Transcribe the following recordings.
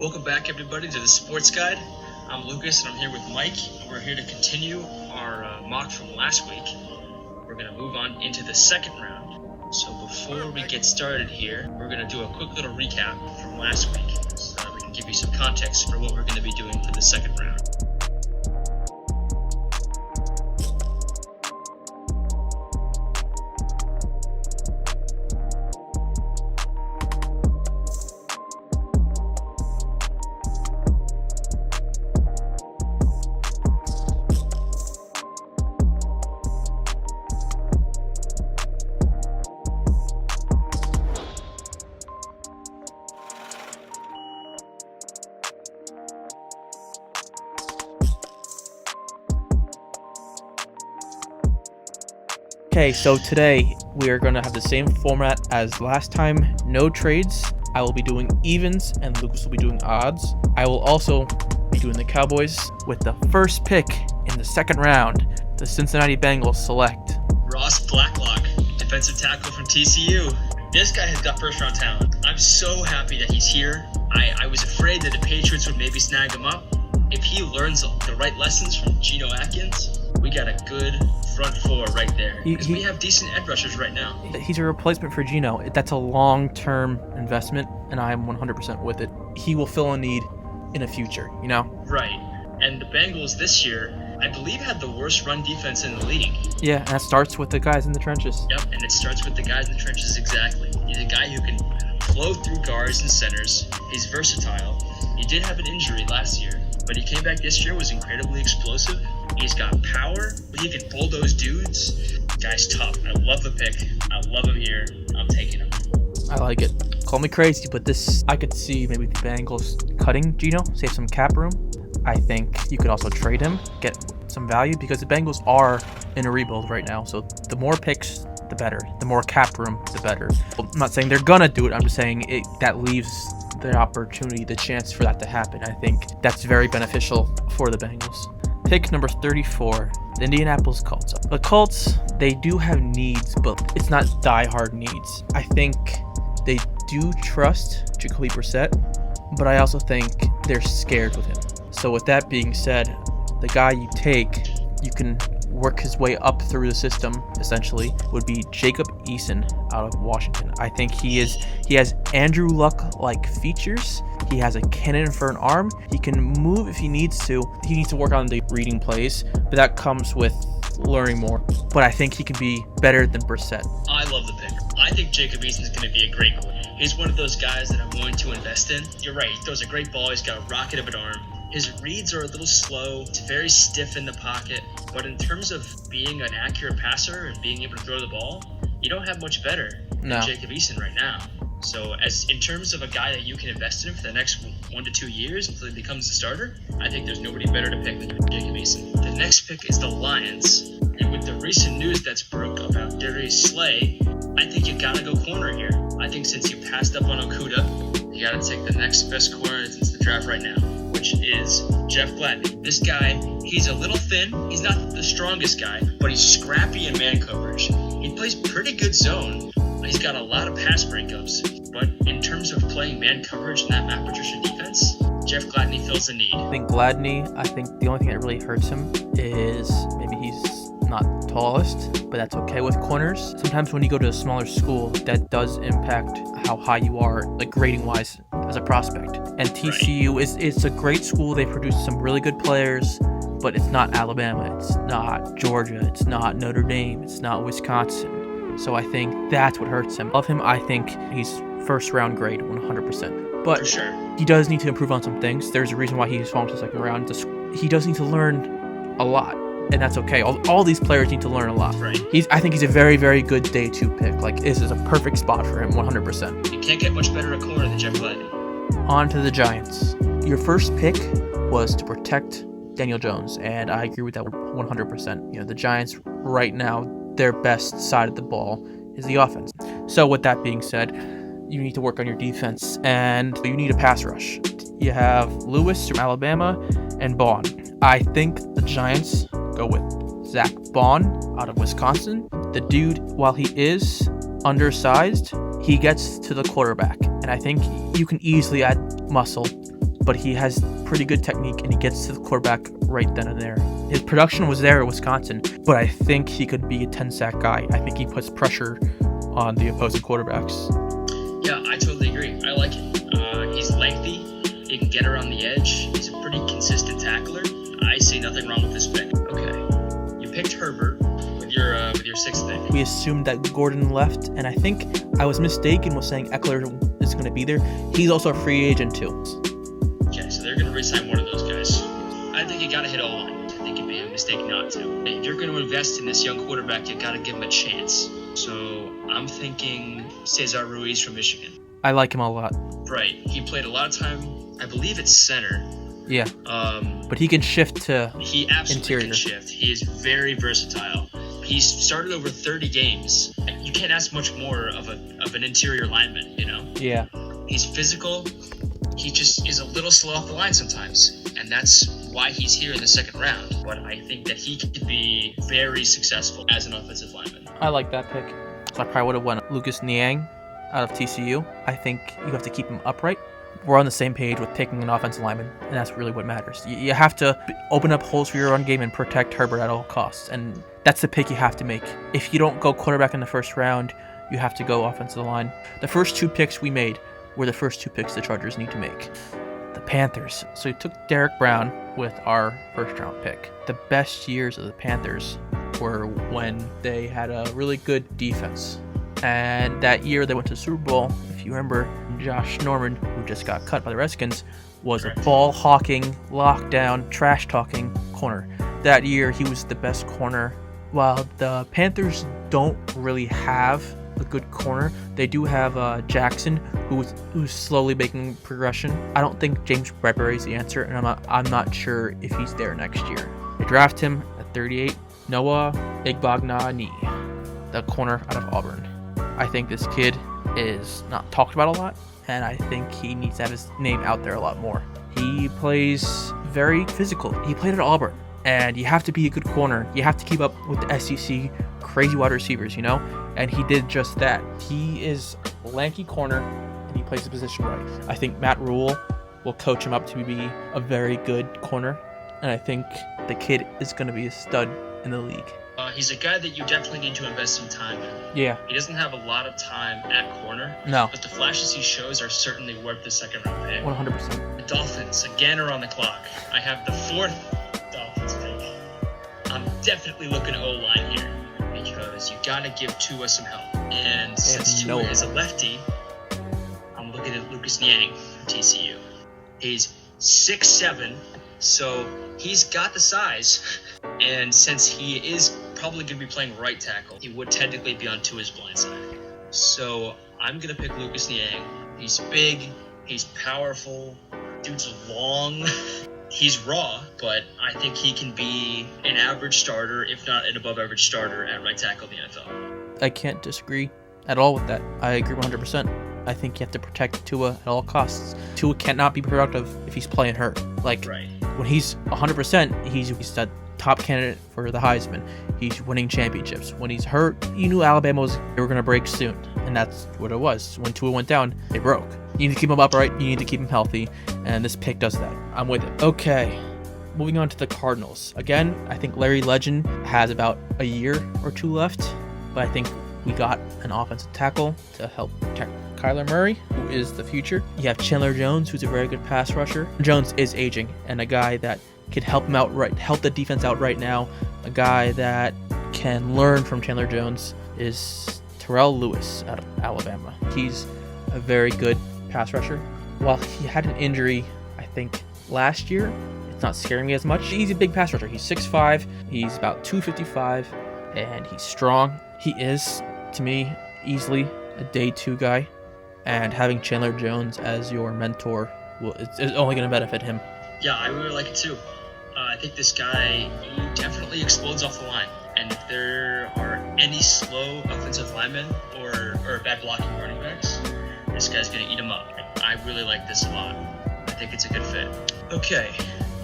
Welcome back, everybody, to the Sports Guide. I'm Lucas, and I'm here with Mike. We're here to continue our mock from last week. We're going to move on into the second round. So before we get started here, we're going to do a quick little recap from last week so that we can give you some context for what we're going to be doing for the second round. Okay, so today we are going to have the same format as last time, no trades. I will be doing evens and Lucas will be doing odds. I will also be doing the Cowboys with the first pick in the second round. The Cincinnati Bengals select Ross Blacklock, defensive tackle from TCU. This guy has got first round talent. I'm so happy that he's here. I was afraid that the Patriots would maybe snag him up. If he learns the right lessons from Geno Atkins, we got a good front four right there. Because we have decent edge rushers right now. He's a replacement for Geno. That's a long-term investment, and I'm 100% with it. He will fill a need in the future, you know? Right. And the Bengals this year, I believe, had the worst run defense in the league. Yeah, and that starts with the guys in the trenches. Yep, and it starts with the guys in the trenches, exactly. He's a guy who can flow through guards and centers. He's versatile. He did have an injury last year, but he came back this year, was incredibly explosive. He's got power. He can bulldoze dudes. Guy's tough. I love the pick. I love him here. I'm taking him. I like it. Call me crazy, but this, I could see maybe the Bengals cutting Geno, save some cap room. I think you could also trade him, get some value, because the Bengals are in a rebuild right now. So the more picks, the better. The more cap room, the better. I'm not saying they're gonna do it. I'm just saying that leaves the opportunity, the chance for that to happen. I think that's very beneficial for the Bengals. Pick number 34, the Indianapolis Colts. The Colts, they do have needs, but it's not die-hard needs. I think they do trust Jacoby Brissett, but I also think they're scared with him. So with that being said, the guy you take, you can work his way up through the system, essentially, would be Jacob Eason out of Washington. I think he has Andrew Luck-like features. He has a cannon for an arm. He can move if he needs to. He needs to work on the reading plays, but that comes with learning more. But I think he can be better than Brissett. I love the pick. I think Jacob Eason's going to be a great quarterback. He's one of those guys that I'm willing to invest in. You're right. He throws a great ball. He's got a rocket of an arm. His reads are a little slow. It's very stiff in the pocket. But in terms of being an accurate passer and being able to throw the ball, you don't have much better than Jacob Eason right now. So as in terms of a guy that you can invest in for the next 1 to 2 years until he becomes a starter, I think there's nobody better to pick than Jacob Eason. The next pick is the Lions. And with the recent news that's broke about Darius Slay, I think you gotta go corner here. I think since you passed up on Okudah, you gotta take the next best corner since the draft right now, which is Jeff Gladney. This guy, he's a little thin. He's not the strongest guy, but he's scrappy in man coverage. He plays pretty good zone. He's got a lot of pass breakups, but in terms of playing man coverage in that Matt Patricia defense, Jeff Gladney fills the need. I think the only thing that really hurts him is maybe he's not tallest, but that's okay with corners. Sometimes when you go to a smaller school, that does impact how high you are, like grading-wise, as a prospect. And TCU it's a great school. They produce some really good players, but it's not Alabama, it's not Georgia, it's not Notre Dame, it's not Wisconsin. So I think that's what hurts him. Love him. I think he's first round grade, 100%. But for sure, he does need to improve on some things. There's a reason why he's fallen to the second round. He does need to learn a lot, and that's okay. All these players need to learn a lot. Right. I think he's a very, very good day 2 pick. Like, this is a perfect spot for him, 100%. You can't get much better at corner than Jeff Gladney. On to the Giants. Your first pick was to protect Daniel Jones, and I agree with that 100%. You know, the Giants right now, their best side of the ball is the offense. So with that being said, you need to work on your defense, and you need a pass rush. You have Lewis from Alabama and Bond. I think the Giants go with Zach Bond out of Wisconsin. The dude, while he is undersized, he gets to the quarterback, and I think you can easily add muscle but he has pretty good technique and he gets to the quarterback right then and there. His production was there at Wisconsin, but I think he could be a 10-sack guy. I think he puts pressure on the opposing quarterbacks. Yeah, I totally agree. I like it. He's lengthy. He can get around the edge. He's a pretty consistent tackler. I see nothing wrong with this pick. Okay, you picked Herbert with your 6th pick. We assumed that Gordon left, and I think I was mistaken with saying Eckler is going to be there. He's also a free agent too. Okay, so they're going to re-sign one of those guys. I think you got to hit O-line. I think it'd be a mistake not to. If you're going to invest in this young quarterback, you got to give him a chance. So I'm thinking Cesar Ruiz from Michigan. I like him a lot. Right. He played a lot of time, I believe it's center. Yeah. But he can shift to He absolutely interior. can shift. He is very versatile. He's started over 30 games. You can't ask much more of an interior lineman, you know? Yeah. He's physical. He just is a little slow off the line sometimes. And that's why he's here in the 2nd round. But I think that he could be very successful as an offensive lineman. I like that pick. So I probably would have went Lucas Niang out of TCU. I think you have to keep him upright. We're on the same page with picking an offensive lineman, and that's really what matters. You have to open up holes for your run game and protect Herbert at all costs, and that's the pick you have to make. If you don't go quarterback in the 1st round, you have to go offensive line. The first 2 picks we made were the first 2 picks the Chargers need to make. The Panthers. So we took Derek Brown with our 1st round pick. The best years of the Panthers were when they had a really good defense. And that year they went to the Super Bowl, if you remember, Josh Norman, who just got cut by the Redskins, was a ball-hawking, lockdown, trash-talking corner. That year he was the best corner. While the Panthers don't really have a good corner, they do have Jackson, who's slowly making progression. I don't think James Bradbury is the answer, and I'm not sure if he's there next year. They draft him at 38, Noah Igbognani, the corner out of Auburn. I think this kid is not talked about a lot, and I think he needs to have his name out there a lot more. He plays very physical. He played at Auburn, and you have to be a good corner. You have to keep up with the SEC crazy wide receivers, you know? And he did just that. He is a lanky corner, and he plays the position right. I think Matt Rule will coach him up to be a very good corner, and I think the kid is going to be a stud in the league. He's a guy that you definitely need to invest some time in. Yeah. He doesn't have a lot of time at corner. No. But the flashes he shows are certainly worth the 2nd round pick. 100%. The Dolphins, again, are on the clock. I have the 4th Dolphins pick. I'm definitely looking at O-line here because you got to give Tua some help. And since Tua is a lefty, I'm looking at Lucas Niang from TCU. He's 6'7", so he's got the size. And since he is probably going to be playing right tackle, he would technically be on Tua's blind side. So I'm going to pick Lucas Niang. He's big. He's powerful. Dude's long. He's raw, but I think he can be an average starter, if not an above-average starter at right tackle in the NFL. I can't disagree at all with that. I agree 100%. I think you have to protect Tua at all costs. Tua cannot be productive if he's playing hurt. Like, Right. When he's 100%, he's the top candidate for the Heisman. He's winning championships. When he's hurt, you knew Alabama they were going to break soon. And that's what it was. When Tua went down, they broke. You need to keep him upright. You need to keep him healthy. And this pick does that. I'm with it. Okay. Moving on to the Cardinals. Again, I think Larry Legend has about a year or 2 left. But I think we got an offensive tackle to help protect Kyler Murray, who is the future. You have Chandler Jones, who's a very good pass rusher. Jones is aging, and a guy that can help him out help the defense out right now. A guy that can learn from Chandler Jones is Terrell Lewis out of Alabama. He's a very good pass rusher. While he had an injury, I think, last year, it's not scaring me as much. He's a big pass rusher. He's 6'5", he's about 255, and he's strong. He is, to me, easily a day 2 guy. And having Chandler Jones as your mentor it's only going to benefit him. Yeah, I really like it too. I think this guy, he definitely explodes off the line. And if there are any slow offensive linemen or bad blocking running backs, this guy's going to eat them up. I really like this a lot. I think it's a good fit. Okay,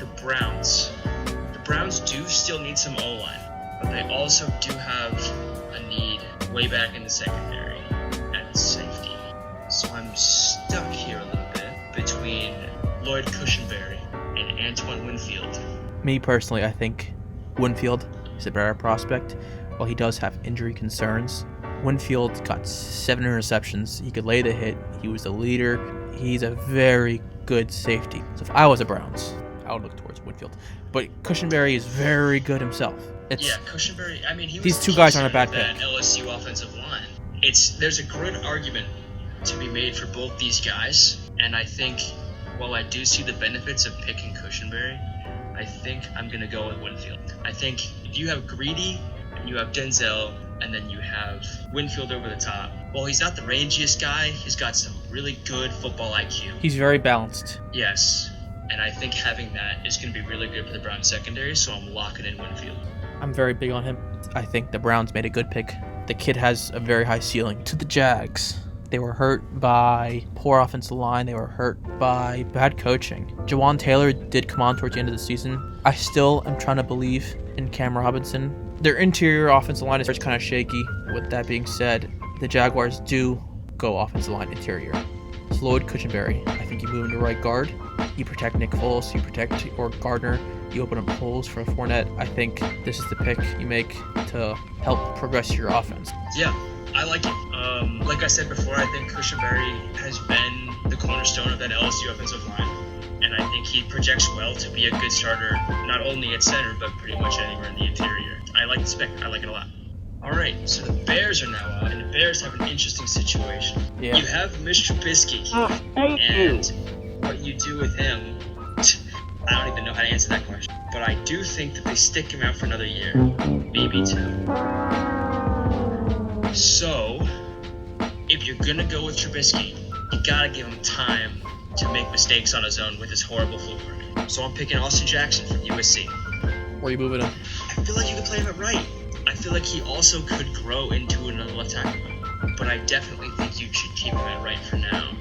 the Browns. The Browns do still need some O-line, but they also do have a need way back in the secondary at safety. So I'm stuck here a little bit between Lloyd Cushenberry, and Antoine Winfield. Me personally, I think Winfield is a better prospect. While he does have injury concerns, Winfield got 7 interceptions. He could lay the hit. He was the leader. He's a very good safety. So if I was the Browns, I would look towards Winfield. But Cushenberry is very good himself. Cushenberry. I mean, these two guys aren't a bad pick. That LSU offensive line. There's a good argument to be made for both these guys, and I think while I do see the benefits of picking Cushenberry, I think I'm gonna go with Winfield. I think if you have Greedy, you have Denzel, and then you have Winfield over the top. While he's not the rangiest guy, he's got some really good football IQ. He's very balanced. Yes, and I think having that is going to be really good for the Browns secondary, so I'm locking in Winfield. I'm very big on him. I think the Browns made a good pick. The kid has a very high ceiling. To the Jags, they were hurt by poor offensive line. They were hurt by bad coaching. Jawan Taylor did come on towards the end of the season. I still am trying to believe in Cam Robinson. Their interior offensive line is kind of shaky. With that being said, the Jaguars do go offensive line interior. It's Lloyd Cushenberry. I think you move him to right guard. You protect Nick Foles. You protect or Gardner. You open up holes for Fournette. I think this is the pick you make to help progress your offense. Yeah, I like it. Like I said before, I think Cushenberry has been the cornerstone of that LSU offensive line. And I think he projects well to be a good starter, not only at center, but pretty much anywhere in the interior. I like this pick. I like it a lot. All right, so the Bears are now out, and the Bears have an interesting situation. Yeah. You have Mr. Trubisky, and what you do with him, I don't even know how to answer that question. But I do think that they stick him out for another year, maybe 2. So, if you're going to go with Trubisky, you got to give him time to make mistakes on his own with his horrible footwork. So I'm picking Austin Jackson from USC. Where are you moving him? I feel like you could play him at right. I feel like he also could grow into another left tackle. But I definitely think you should keep him at right for now.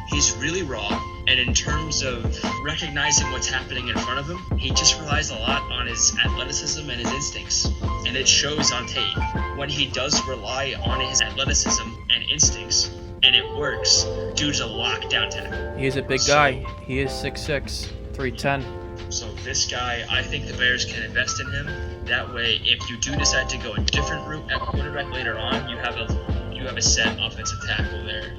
He's really raw, and in terms of recognizing what's happening in front of him, he just relies a lot on his athleticism and his instincts. And it shows on tape. When he does rely on his athleticism and instincts, and it works, dude's a lockdown tackle. He is a big guy. He is 6'6", 310. So this guy, I think the Bears can invest in him. That way, if you do decide to go a different route at quarterback later on, you have a set offensive tackle there,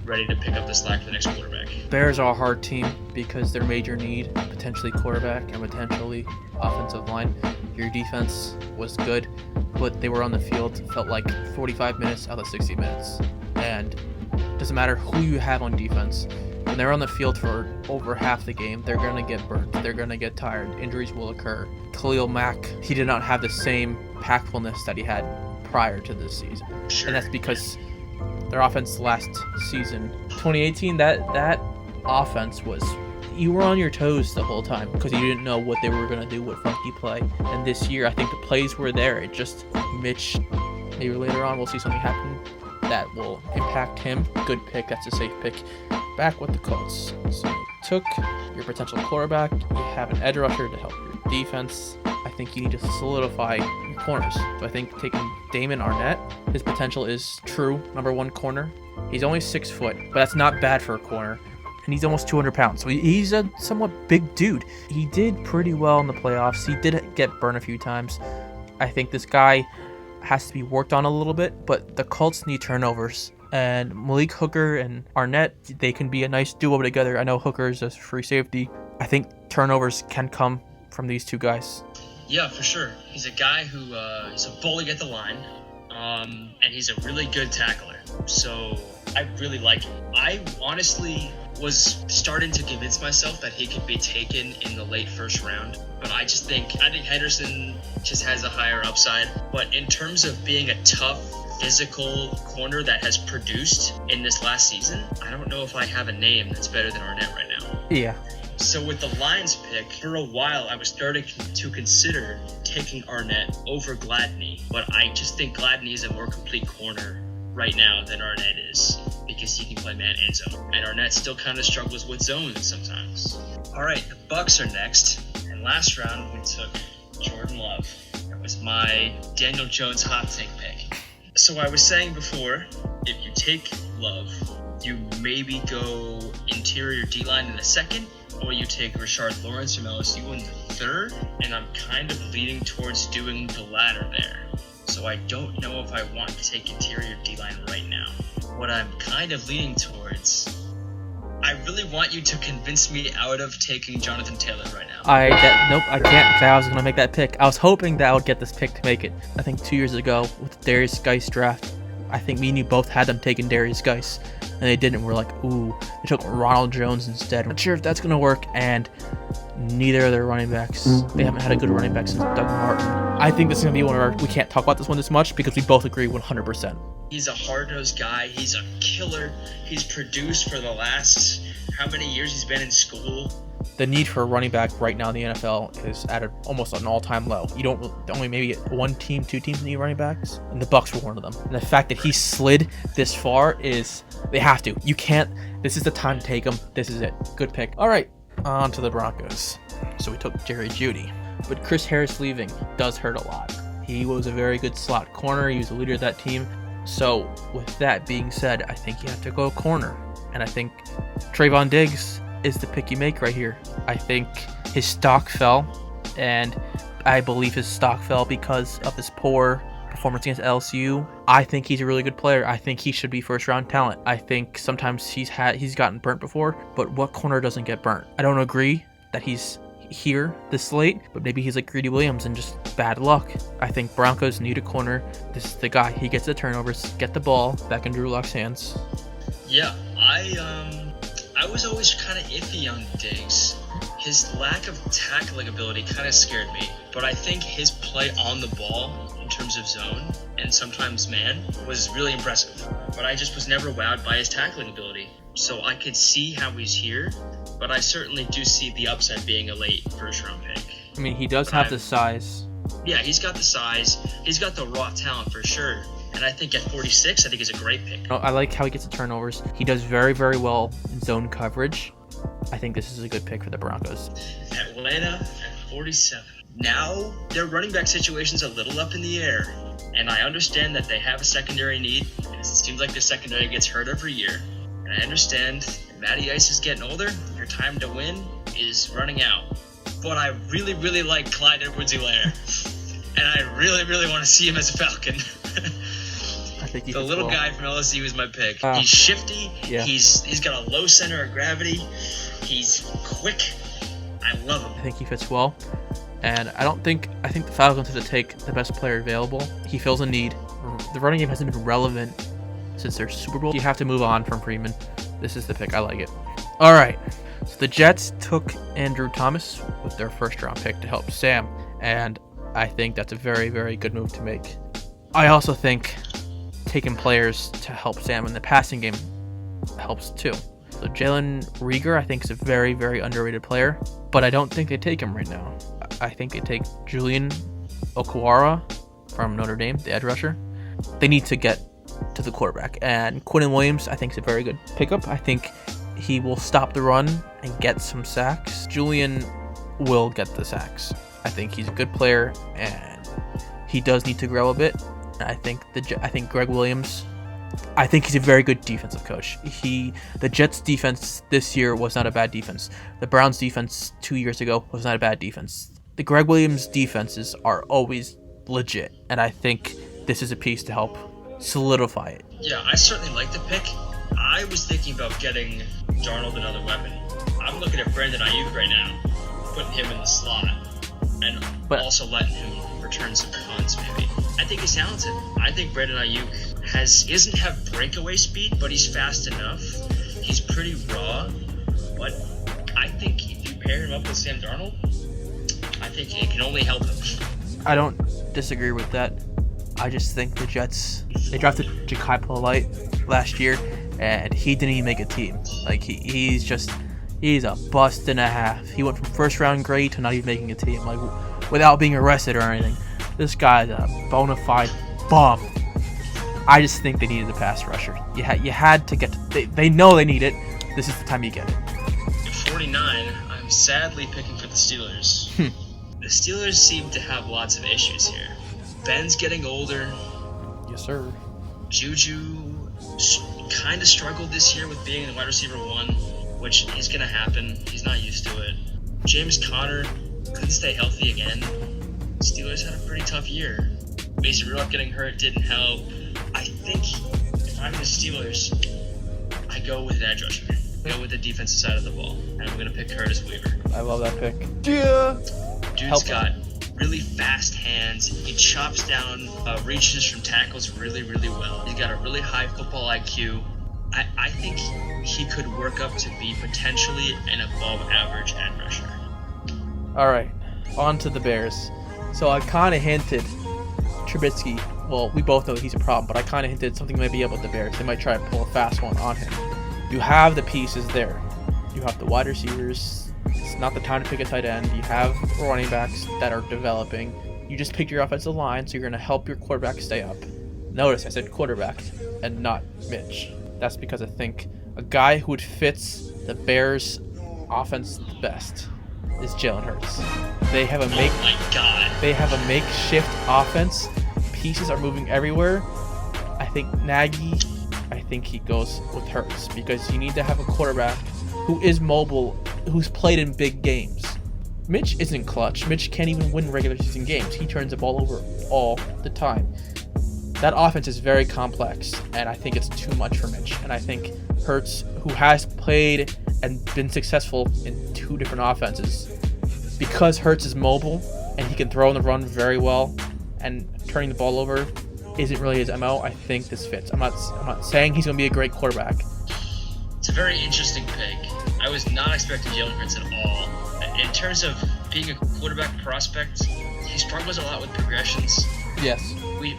ready to pick up the slack for the next quarterback. Bears are a hard team because their major need, potentially quarterback and potentially offensive line. Your defense was good, but they were on the field, felt like 45 minutes out of 60 minutes. And it doesn't matter who you have on defense. When they're on the field for over half the game, they're going to get burnt. They're going to get tired. Injuries will occur. Khalil Mack, he did not have the same impactfulness that he had prior to this season. Sure. And that's because their offense last season, 2018, that offense was, you were on your toes the whole time because you didn't know what they were going to do, what funky play. And this year, I think the plays were there. It just, Mitch, maybe later on we'll see something happen that will impact him. Good pick. That's a safe pick. Back with the Colts. So you took your potential quarterback. You have an edge rusher to help your defense. I think you need to solidify your corners. So I think taking Damon Arnett, his potential is true number 1 corner. He's only 6 foot, but that's not bad for a corner. And he's almost 200 pounds. So he's a somewhat big dude. He did pretty well in the playoffs. He did get burned a few times. I think this guy has to be worked on a little bit, but the Colts need turnovers. And Malik Hooker and Arnett, they can be a nice duo together. I know Hooker is a free safety. I think turnovers can come from these two guys. Yeah, for sure. He's a guy who is a bully at the line, and he's a really good tackler. So I really like him. I honestly was starting to convince myself that he could be taken in the late first round. But I think Henderson just has a higher upside. But in terms of being a tough, physical corner that has produced in this last season, I don't know if I have a name that's better than Arnett right now. Yeah. So with the Lions pick, for a while I was starting to consider taking Arnett over Gladney, but I just think Gladney is a more complete corner right now than Arnett is, because he can play man and zone. And Arnett still kind of struggles with zones sometimes. All right, the Bucs are next. And last round we took Jordan Love. That was my Daniel Jones hot take pick. So I was saying before, if you take Love, you maybe go interior D-line in the second, or you take Rashard Lawrence from LSU in the third, and I'm kind of leaning towards doing the latter there. So I don't know if I want to take interior D-line right now. What I'm kind of leaning towards, I really want you to convince me out of taking Jonathan Taylor right now. Nope, I can't, 'cause I was going to make that pick. I was hoping that I would get this pick to make it. I think 2 years ago with the Darius Geis draft, I think me and you both had them taking Darius Geis, and they didn't. We're like, ooh, they took Ronald Jones instead. I'm not sure if that's going to work, and neither of their running backs, they haven't had a good running back since Doug Martin. I think this is going to be one of our, we can't talk about this one this much because we both agree 100%. He's a hard-nosed guy. He's a killer. He's produced for the last, how many years he's been in school. The need for a running back right now in the NFL is at almost an all-time low. You don't only maybe one team, two teams need running backs, and the Bucs were one of them. And the fact that he slid this far is they have to. You can't. This is the time to take him. This is it. Good pick. All right, on to the Broncos. So we took Jerry Jeudy, but Chris Harris leaving does hurt a lot. He was a very good slot corner. He was the leader of that team. So with that being said, I think you have to go corner, and I think Trayvon Diggs is the pick you make right here. I think his stock fell, and I believe his stock fell because of his poor performance against LSU. I think he's a really good player. I think he should be first round talent. I think sometimes he's gotten burnt before, but what corner doesn't get burnt? I don't agree that he's here this late, but maybe he's like Greedy Williams and just bad luck. I think Broncos need a corner. This is the guy. He gets the turnovers, get the ball back in Drew Lock's hands. Yeah, I was always kind of iffy on Diggs. His lack of tackling ability kind of scared me, but I think his play on the ball in terms of zone and sometimes man was really impressive. But I just was never wowed by his tackling ability. So I could see how he's here, but I certainly do see the upside being a late first round pick. I mean, he does have the size. Yeah, he's got the size. He's got the raw talent for sure. And I think at 46, I think he's a great pick. I like how he gets the turnovers. He does very, very well in zone coverage. I think this is a good pick for the Broncos. Atlanta at 47. Now, their running back situation's a little up in the air. And I understand that they have a secondary need. And it seems like the secondary gets hurt every year. And I understand Matty Ice is getting older. Your time to win is running out. But I really, really like Clyde Edwards-Helaire. And I really, really want to see him as a Falcon. I think the little guy from LSU is my pick. He's shifty. Yeah. He's got a low center of gravity. He's quick. I love him. I think he fits well. And I think the Falcons have to take the best player available. He fills a need. The running game hasn't been relevant since their Super Bowl. You have to move on from Freeman. This is the pick. I like it. All right. So the Jets took Andrew Thomas with their first round pick to help Sam. And I think that's a very, very good move to make. I also think taking players to help Sam in the passing game helps too. So Jalen Reagor, I think, is a very, very underrated player, but I don't think they take him right now. I think they take Julian Okwara from Notre Dame, the edge rusher. They need to get to the quarterback, and Quinnen Williams, I think, is a very good pickup. I think he will stop the run and get some sacks. Julian will get the sacks. I think he's a good player, and he does need to grow a bit. I think Greg Williams, I think he's a very good defensive coach. The Jets defense this year was not a bad defense. The Browns defense 2 years ago was not a bad defense. The Greg Williams defenses are always legit, and I think this is a piece to help solidify it. Yeah, I certainly like the pick. I was thinking about getting Darnold another weapon. I'm looking at Brandon Ayuk right now, putting him in the slot, and also letting him return some punts maybe. I think he's talented. I think Brandon Ayuk he doesn't have breakaway speed, but he's fast enough. He's pretty raw, but I think if you pair him up with Sam Darnold, I think it can only help him. I don't disagree with that. I just think the Jets, they drafted Ja'Kai Polite last year, and he didn't even make a team. Like, he's a bust and a half. He went from first round grade to not even making a team, like, without being arrested or anything. This guy's a bona fide bum. I just think they needed a pass rusher. You had to get they know they need it. This is the time you get it. At 49, I'm sadly picking for the Steelers. The Steelers seem to have lots of issues here. Ben's getting older. Yes, sir. Juju kind of struggled this year with being in the wide receiver 1, which is going to happen. He's not used to it. James Conner couldn't stay healthy again. Steelers had a pretty tough year. Mason Rudolph getting hurt didn't help. I think if I'm the Steelers, I go with an edge rusher. Go with the defensive side of the ball. And I'm going to pick Curtis Weaver. I love that pick. Yeah. Dude's got really fast hands. He chops down reaches from tackles really, really well. He's got a really high football IQ. I think he could work up to be potentially an above-average edge rusher. All right, on to the Bears. So I kind of hinted Trubisky. Well, we both know that he's a problem, but I kind of hinted something might be up with the Bears. They might try to pull a fast one on him. You have the pieces there. You have the wide receivers. It's not the time to pick a tight end. You have running backs that are developing. You just picked your offensive line, so you're going to help your quarterback stay up. Notice I said quarterback and not Mitch. That's because I think a guy who fits the Bears' offense the best is Jalen Hurts. They have a makeshift offense. Pieces are moving everywhere. I think he goes with Hurts because you need to have a quarterback who is mobile, who's played in big games. Mitch isn't clutch. Mitch can't even win regular season games. He turns the ball over all the time. That offense is very complex, and I think it's too much for Mitch. And I think Hurts, who has played and been successful in 2 different offenses, because Hurts is mobile and he can throw in the run very well, and turning the ball over isn't really his MO, I think this fits. I'm not saying he's going to be a great quarterback. It's a very interesting pick. I was not expecting Jalen Hurts at all. In terms of being a quarterback prospect, he struggles a lot with progressions. Yes.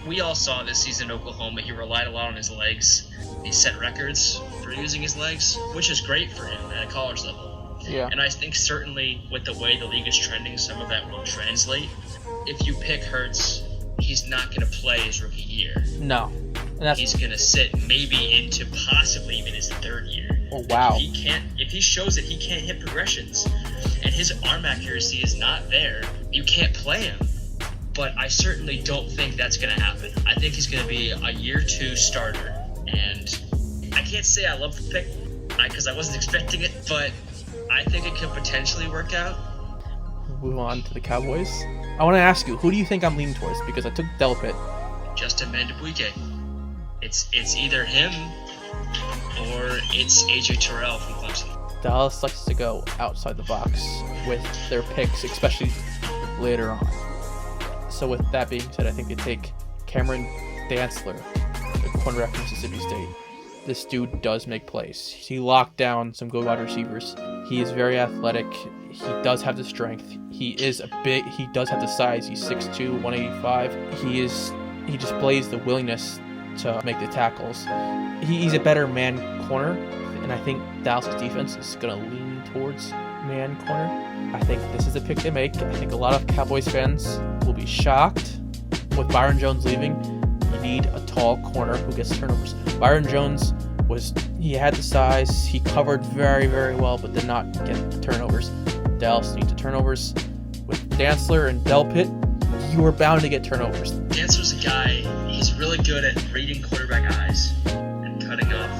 We all saw this season in Oklahoma. He relied a lot on his legs. He set records for using his legs, which is great for him at a college level. Yeah. And I think certainly with the way the league is trending, some of that will translate. If you pick Hurts, he's not going to play his rookie year. No. He's going to sit maybe into possibly even his 3rd year. Oh, wow. If he shows that he can't hit progressions and his arm accuracy is not there, you can't play him. But I certainly don't think that's going to happen. I think he's going to be a year 2 starter. And I can't say I love the pick because I wasn't expecting it, but I think it could potentially work out. Move on to the Cowboys. I want to ask you, who do you think I'm leaning towards? Because I took Delpit. Justin Mandabuike. It's either him or it's AJ Terrell from Clemson. Dallas likes to go outside the box with their picks, especially later on. So with that being said, I think they take Cameron Dantzler, the cornerback from Mississippi State. This dude does make plays. He locked down some good wide receivers. He is very athletic. He does have the strength. He does have the size. He's 6'2", 185. He displays the willingness to make the tackles. He's a better man corner, and I think Dallas' defense is going to lean towards man corner. I think this is the pick they make. I think a lot of Cowboys fans will be shocked with Byron Jones leaving. You need a tall corner who gets turnovers. Byron Jones he had the size. He covered very, very well, but did not get turnovers. Dallas needs the turnovers. With Dantzler and Delpit, you are bound to get turnovers. Dantzler's a guy, he's really good at reading quarterback eyes and cutting off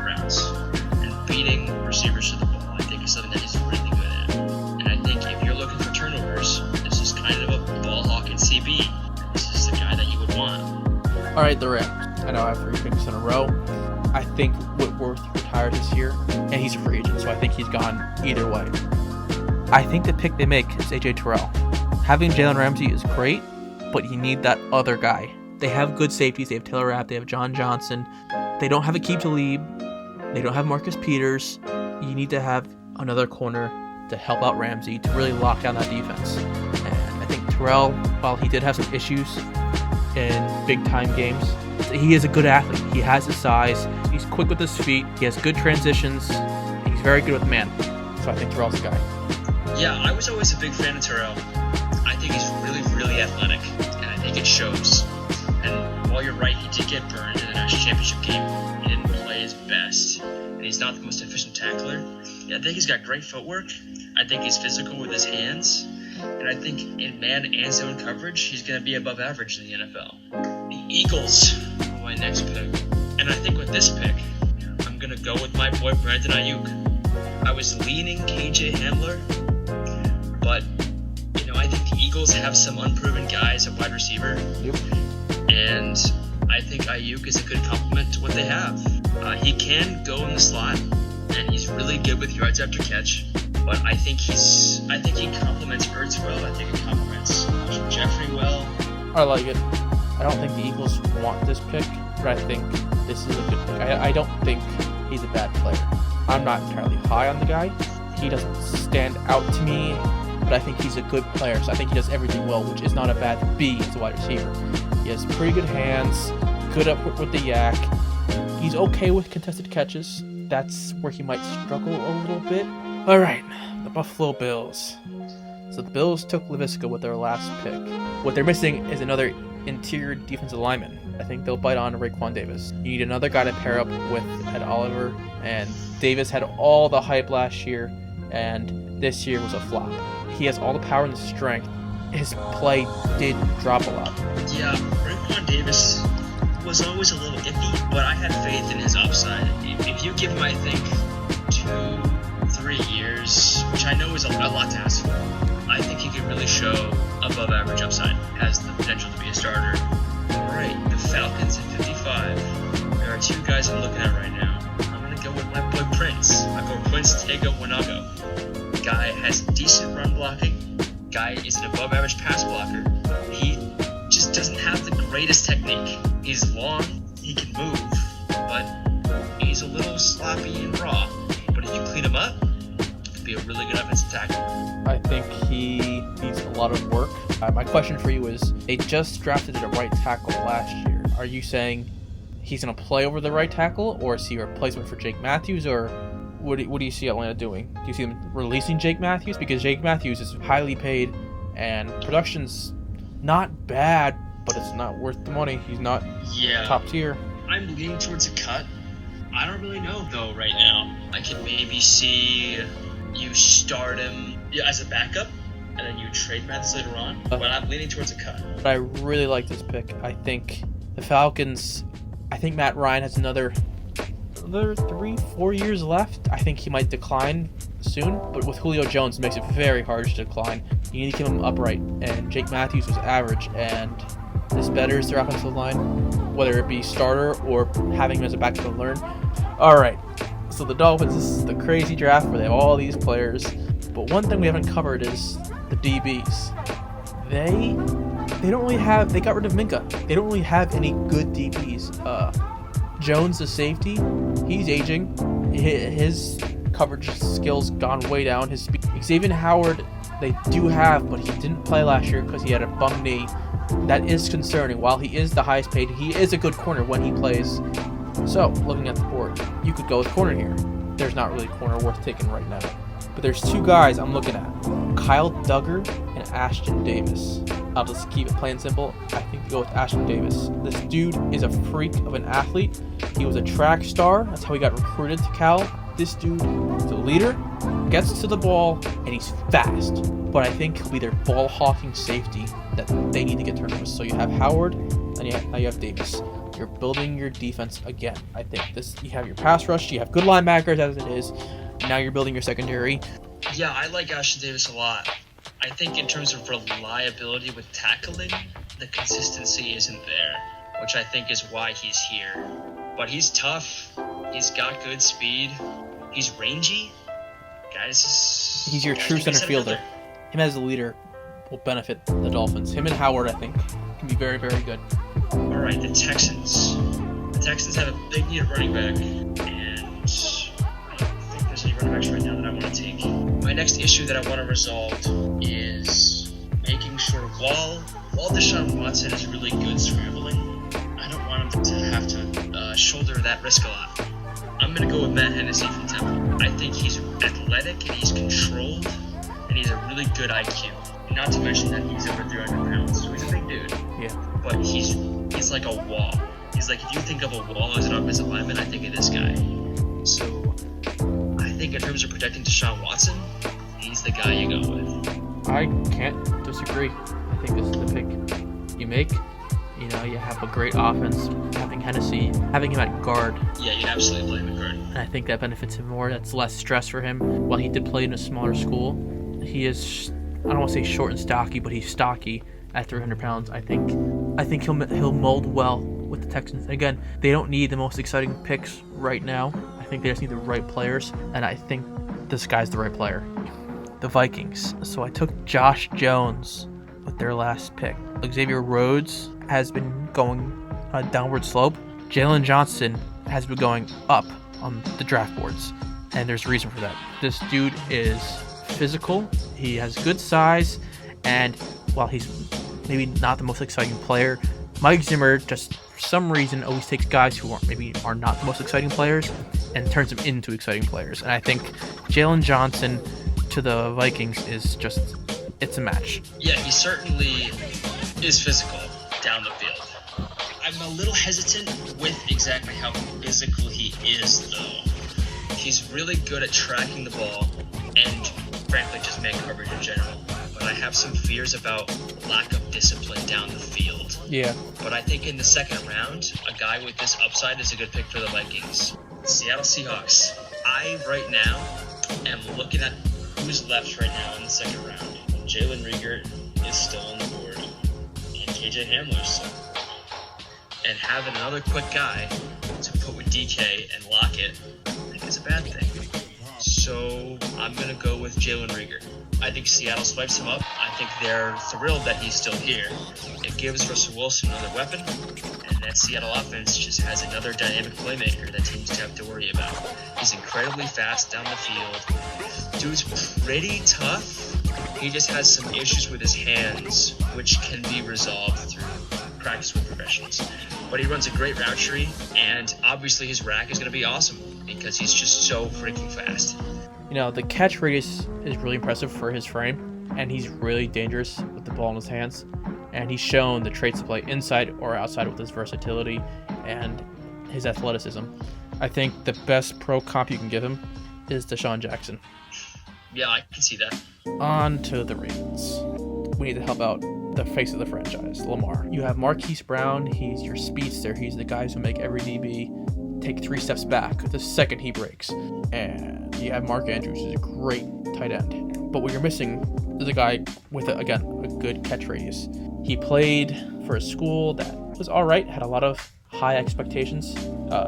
routes and beating receivers to the ball. I think it's something that he's really good at. And I think if you're looking for turnovers, this is kind of a ball hawk in CB. This is the guy that you would want. All right, the Rams. I know I have 3 picks in a row. I think Whitworth retired this year, and he's a free agent, so I think he's gone either way. I think the pick they make is AJ Terrell. Having Jalen Ramsey is great, but you need that other guy. They have good safeties. They have Taylor Rapp. They have John Johnson. They don't have Aqib Talib. They don't have Marcus Peters. You need to have another corner to help out Ramsey to really lock down that defense. And I think Terrell, while he did have some issues in big-time games, he is a good athlete. He has the size. He's quick with his feet. He has good transitions. He's very good with man. So I think Terrell's the guy. Yeah, I was always a big fan of Terrell. I think he's really, really athletic, and I think it shows. And while you're right, he did get burned in the national championship game. He didn't play his best, and he's not the most efficient tackler. Yeah, I think he's got great footwork. I think he's physical with his hands. And I think in man and zone coverage, he's going to be above average in the NFL. The Eagles. Oh, my next pick. And I think with this pick, I'm going to go with my boy Brandon Ayuk. I was leaning KJ Hamler, but, I think the Eagles have some unproven guys at wide receiver. Yep. And I think Ayuk is a good complement to what they have. He can go in the slot, and he's really good with yards after catch. But I think he complements Ertz well. I think he complements Jeffrey well. I like it. I don't think the Eagles want this pick, but I think this is a good pick. I don't think he's a bad player. I'm not entirely high on the guy. He doesn't stand out to me, but I think he's a good player, so I think he does everything well, which is not a bad B as a wide receiver. He has pretty good hands, good up with the yak. He's okay with contested catches. That's where he might struggle a little bit. All right, the Buffalo Bills. So the Bills took Laviska with their last pick. What they're missing is another interior defensive lineman. I think they'll bite on Raekwon Davis. You need another guy to pair up with Ed Oliver, and Davis had all the hype last year, and this year was a flop. He has all the power and the strength. His play did drop a lot. Yeah, Raekwon Davis was always a little iffy, but I had faith in his upside. If you give him, I think, 2-3 years, which I know is a lot to ask for, I think he could really show above average upside. Has the potential to be a starter. Alright, the Falcons at 55. There are two guys I'm looking at right now. I'm going to go with my boy Prince. My boy Prince Tega Wanago. Guy has decent run blocking. Guy is an above average pass blocker. He just doesn't have the greatest technique. He's long, he can move, but he's a little sloppy and raw. But if you clean him up, he could be a really good offensive tackle. I think he needs a lot of work. My question for you is, they just drafted a right tackle last year. Are you saying he's going to play over the right tackle, or is he a replacement for Jake Matthews, or what do you see Atlanta doing? Do you see them releasing Jake Matthews? Because Jake Matthews is highly paid, and production's not bad, but it's not worth the money. He's not top tier. I'm leaning towards a cut. I don't really know, though, right now. I could maybe see you start him as a backup, and then you trade Matthews later on. But I'm leaning towards a cut. But I really like this pick. I think the Falcons, I think Matt Ryan has another 3-4 years left. I think he might decline soon, but with Julio Jones, it makes it very hard to decline. You need to keep him upright, and Jake Matthews was average, and this betters their offensive line, whether it be starter or having him as a backup to learn. All right, so the Dolphins, this is the crazy draft where they have all these players, but one thing we haven't covered is the DBs. They don't really have, they got rid of Minka. They don't really have any good DBs. Jones, the safety, he's aging. His coverage skills gone way down. His speed. Xavier Howard, they do have, but he didn't play last year because he had a bum knee. That is concerning. While he is the highest paid, he is a good corner when he plays. So, looking at the board, you could go with corner here. There's not really a corner worth taking right now. But there's two guys I'm looking at. Kyle Duggar and Ashton Davis. I'll just keep it plain and simple. I think go with Ashton Davis. This dude is a freak of an athlete. He was a track star. That's how he got recruited to Cal. This dude is a leader, gets to the ball, and he's fast. But I think he'll be their ball-hawking safety that they need to get turnovers. So you have Howard, and now you have Davis. You're building your defense again. I think you have your pass rush, you have good linebackers as it is. Now you're building your secondary. Yeah, I like Ashton Davis a lot. I think in terms of reliability with tackling, the consistency isn't there, which I think is why he's here. But he's tough. He's got good speed. He's rangy. He's your true center fielder. Him as a leader will benefit the Dolphins. Him and Howard, I think, can be very, very good. All right, the Texans. The Texans have a big need at running back, and I don't think there's any running backs right now that I want to take. My next issue that I want to resolve is making sure while Deshaun Watson is really good scrambling, I don't want him to have to shoulder that risk a lot. I'm going to go with Matt Hennessy from Temple. I think he's athletic and he's controlled, and he's a really good IQ. Not to mention that he's over 300 pounds, so he's a big dude. Yeah. But he's like a wall. He's like, if you think of a wall as an offensive lineman, I think of this guy. So I think in terms of protecting Deshaun Watson, he's the guy you go with. I can't disagree. I think this is the pick you make. You know, you have a great offense, having Hennessy, having him at guard. Yeah, you absolutely play him at guard. And I think that benefits him more. That's less stress for him. While he did play in a smaller school, he is, I don't want to say short and stocky, but he's stocky at 300 pounds. I think he'll mold well with the Texans. Again, they don't need the most exciting picks right now. I think they just need the right players, and I think this guy's the right player. The Vikings. So I took Josh Jones with their last pick. Xavier Rhodes has been going on a downward slope. Jalen Johnson has been going up on the draft boards, and there's a reason for that. This dude is physical, he has good size, and while he's maybe not the most exciting player, Mike Zimmer just for some reason always takes guys who are not the most exciting players and turns them into exciting players. And I think Jalen Johnson to the Vikings is just, it's a match. Yeah, he certainly is physical down the field. I'm a little hesitant with exactly how physical he is, though. He's really good at tracking the ball and, frankly, just man coverage in general. But I have some fears about lack of discipline down the field. Yeah. But I think in the second round, a guy with this upside is a good pick for the Vikings. Seattle Seahawks. I, right now, am looking at who's left right now in the second round. Jalen Rieger is still on the board. And KJ Hamler's still on the board. And having another quick guy to put with DK and Lockett, I think is a bad thing. So I'm going to go with Jalen Rieger. I think Seattle swipes him up. I think they're thrilled that he's still here. It gives Russell Wilson another weapon, and that Seattle offense just has another dynamic playmaker that teams have to worry about. He's incredibly fast down the field. Dude's pretty tough. He just has some issues with his hands, which can be resolved through practice with professionals. But he runs a great route tree, and obviously his rack is going to be awesome because he's just so freaking fast. You know, the catch radius is really impressive for his frame, and he's really dangerous with the ball in his hands. And he's shown the traits to play inside or outside with his versatility and his athleticism. I think the best pro comp you can give him is Deshaun Jackson. Yeah, I can see that. On to the Ravens. We need to help out the face of the franchise, Lamar. You have Marquise Brown. He's your speedster. He's the guys who make every DB take 3 steps back the second he breaks. And you have Mark Andrews, who's a great tight end. But what you're missing is a guy with, a good catch radius. He played for a school that was all right, had a lot of high expectations.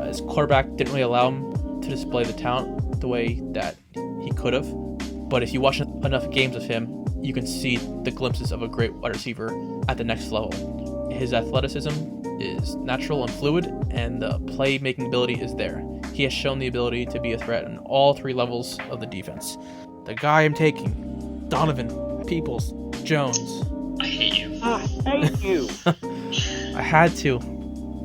His quarterback didn't really allow him to display the talent the way that he could have. But if you watch enough games of him, you can see the glimpses of a great wide receiver at the next level. His athleticism is natural and fluid, and the playmaking ability is there. He has shown the ability to be a threat in all 3 levels of the defense. The guy I'm taking, Donovan Peoples-Jones. I hate you. I hate you. I had to.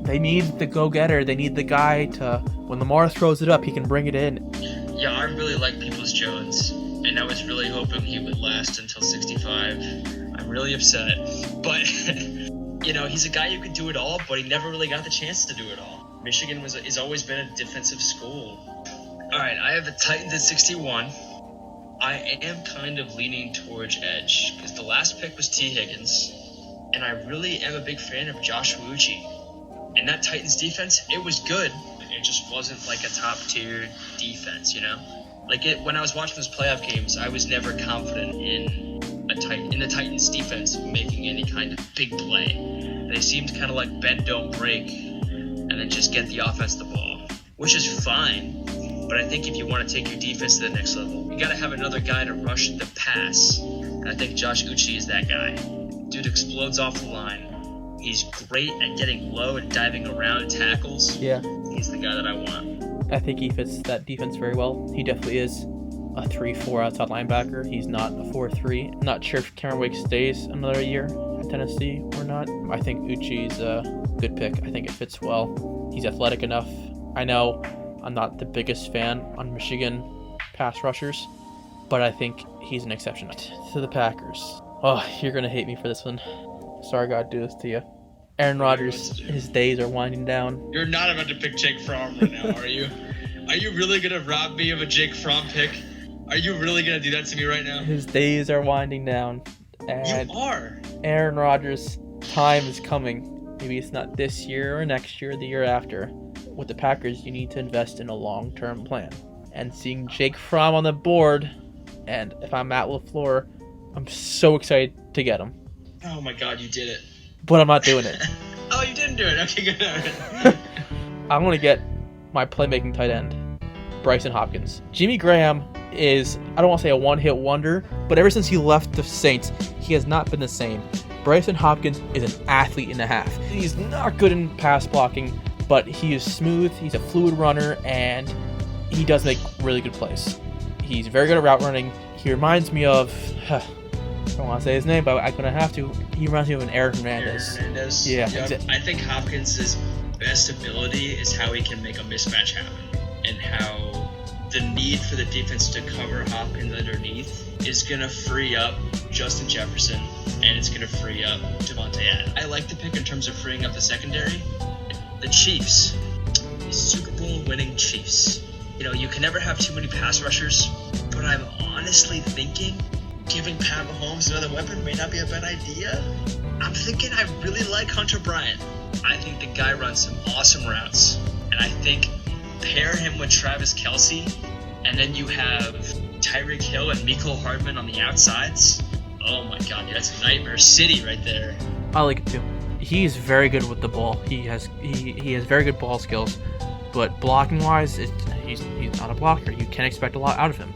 They need the go-getter. They need the guy to, when Lamar throws it up, he can bring it in. Yeah, I really like Peoples-Jones, and I was really hoping he would last until 65. I'm really upset. But, you know, he's a guy who could do it all, but he never really got the chance to do it all. Michigan has always been a defensive school. All right, I have the Titans at 61. I am kind of leaning towards edge because the last pick was T. Higgins, and I really am a big fan of Joshua Uche. And that Titans defense, it was good. It just wasn't like a top-tier defense, you know? When I was watching those playoff games, I was never confident in the Titans defense making any kind of big play. They seemed kind of like bend, don't break, and then just get the offense the ball, which is fine. But I think if you want to take your defense to the next level, you got to have another guy to rush the pass. And I think Josh Uche is that guy. Dude explodes off the line. He's great at getting low and diving around tackles. Yeah. He's the guy that I want. I think he fits that defense very well. He definitely is a 3-4 outside linebacker. He's not a 4-3. Not sure if Cameron Wake stays another year at Tennessee or not. I think Uchi's a good pick. I think it fits well. He's athletic enough. I know I'm not the biggest fan on Michigan pass rushers, but I think he's an exception. To the Packers. Oh, you're going to hate me for this one. Sorry I gotta do this to you. Aaron Rodgers, his days are winding down. You're not about to pick Jake Fromm right now, are you? Are you really going to rob me of a Jake Fromm pick? Are you really going to do that to me right now? His days are winding down. And you are. Aaron Rodgers' time is coming. maybe it's not this year or next year or the year after. With the Packers, you need to invest in a long-term plan. And seeing Jake Fromm on the board, and if I'm Matt LaFleur, I'm so excited to get him. Oh my God, you did it. But I'm not doing it. Oh, you didn't do it. Okay, good. All right. I'm going to get my playmaking tight end, Bryson Hopkins. Jimmy Graham is, I don't want to say a one-hit wonder, but ever since he left the Saints, he has not been the same. Bryson Hopkins is an athlete and a half. He's not good in pass blocking, but he is smooth, he's a fluid runner, and he does make really good plays. He's very good at route running. He reminds me of, I don't want to say his name, but I'm going to have to. He reminds me of an Aaron Hernandez. Yeah. Yep. I think Hopkins' best ability is how he can make a mismatch happen, and how the need for the defense to cover Hopkins underneath is going to free up Justin Jefferson, and it's going to free up Devontae Adams. I like the pick in terms of freeing up the secondary. The Chiefs, the Super Bowl winning Chiefs. You know, you can never have too many pass rushers, but I'm honestly thinking giving Pat Mahomes another weapon may not be a bad idea. I'm thinking I really like Hunter Bryant. I think the guy runs some awesome routes, and I think pair him with Travis Kelce, and then you have Tyreek Hill and Mecole Hardman on the outsides. Oh my God, that's a nightmare city right there. I like it too. He's very good with the ball. He has very good ball skills, but blocking wise, he's not a blocker. You can't expect a lot out of him.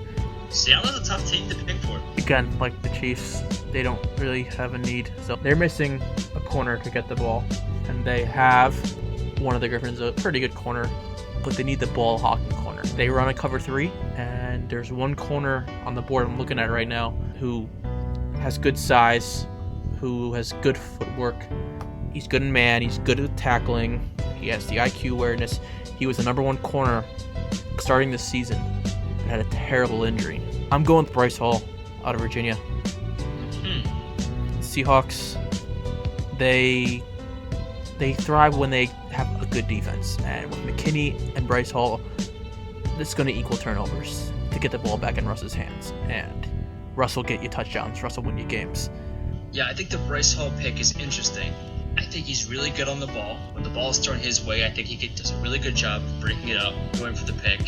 Seattle's a tough team to pick for. Again, like the Chiefs, they don't really have a need, so they're missing a corner to get the ball, and they have one of the Griffins, a pretty good corner, but they need the ball hawking corner. They run a cover 3, and there's one corner on the board I'm looking at right now who has good size, who has good footwork. He's good in man, he's good at tackling, he has the IQ awareness. He was the number 1 corner starting this season, but had a terrible injury. I'm going with Bryce Hall out of Virginia. Seahawks, they thrive when they have a good defense, and with McKinney and Bryce Hall, this is going to equal turnovers to get the ball back in Russ's hands, and Russ will get you touchdowns. Russ will win you games. Yeah, I think the Bryce Hall pick is interesting. I think he's really good on the ball. When the ball is thrown his way, I think he does a really good job breaking it up, going for the pick.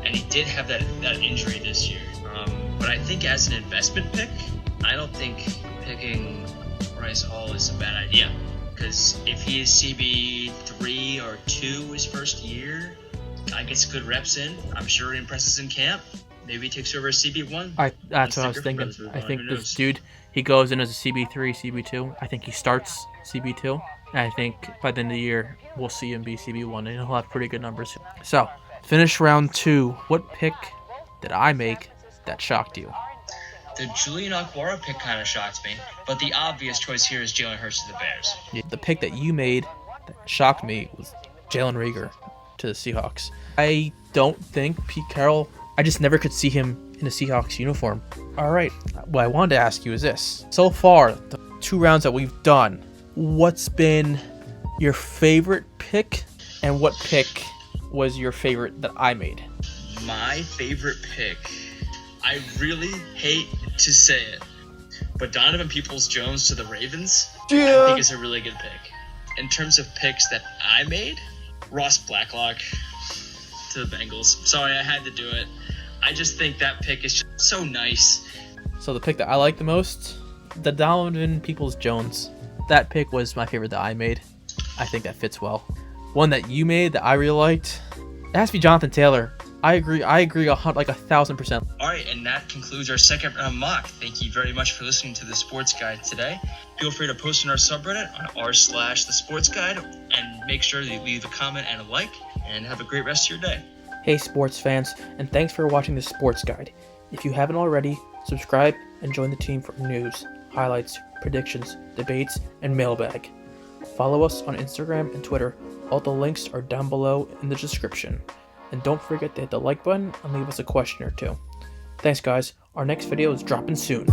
And he did have that injury this year. But I think as an investment pick, I don't think picking Bryce Hall is a bad idea. Because if he is CB3 or 2 his first year, guy gets good reps in. I'm sure he impresses in camp. Maybe he takes over as CB1. That's what I was thinking. I think this dude, he goes in as a CB3, CB2. I think he starts CB2. And I think by the end of the year, we'll see him be CB1, and he'll have pretty good numbers. So, finish round 2. What pick did I make that shocked you? The Julian Okwara pick kind of shocked me, but the obvious choice here is Jalen Hurts to the Bears. The pick that you made that shocked me was Jalen Reagor to the Seahawks. I don't think Pete Carroll, I just never could see him in a Seahawks uniform. All right, what I wanted to ask you is this. So far, the 2 rounds that we've done, what's been your favorite pick, and what pick was your favorite that I made? My favorite pick, I really hate to say it, but Donovan Peoples-Jones to the Ravens, I think is a really good pick. In terms of picks that I made, Ross Blacklock to the Bengals. Sorry, I had to do it. I just think that pick is just so nice. So the pick that I like the most, the Donovan Peoples-Jones. That pick was my favorite that I made. I think that fits well. One that you made that I really liked, it has to be Jonathan Taylor. I agree like 1,000%. All right, and that concludes our second round mock. Thank you very much for listening to the Sports Guide today. Feel free to post in our subreddit on r/TheSportsGuide, and make sure that you leave a comment and a like, and have a great rest of your day. Hey sports fans, and thanks for watching the Sports Guide. If you haven't already, subscribe and join the team for news, highlights, predictions, debates, and mailbag. Follow us on Instagram and Twitter. All the links are down below in the description. And don't forget to hit the like button and leave us a question or two. Thanks guys, our next video is dropping soon.